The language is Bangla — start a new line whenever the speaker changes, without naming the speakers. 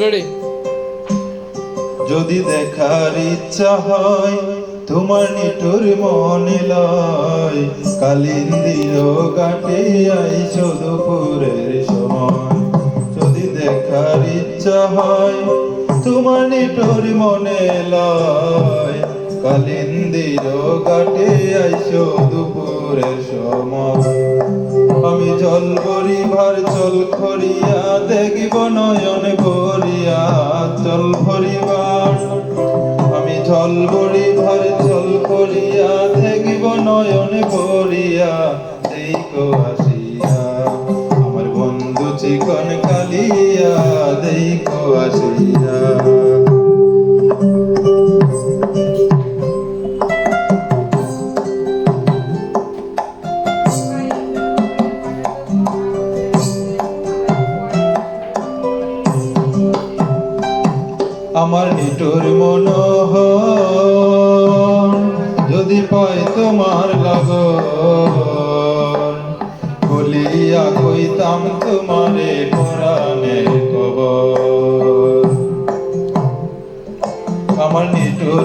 রেডি।
যদি দেখার ইচ্ছা হয় তোমার নিঠুর মনে লয়, কালিন্দির ঘাটে আইছো দুপুরের সময়। যদি দেখার ইচ্ছা হয় তোমার নিঠুর মনে লয়, কালিন্দির ঘাটে আইছো দুপুরের সময়। আমি জল ভরিবার চল খরিয়া দেখিব নয়ন ভরিয়া চল ভরিবার। আমি জল ভরিবার চল খরিয়া দেখিব নয়ন ভরিয়া দেখো আসিয়া আমার বন্ধু চিকন কালিয়া দেখো আসিয়া। আমার নিঠুর মনোহর যদি পাই তোমার লাগন, বলিয়া কইতাম তোমারে পরাণের খবর। আমার নিঠুর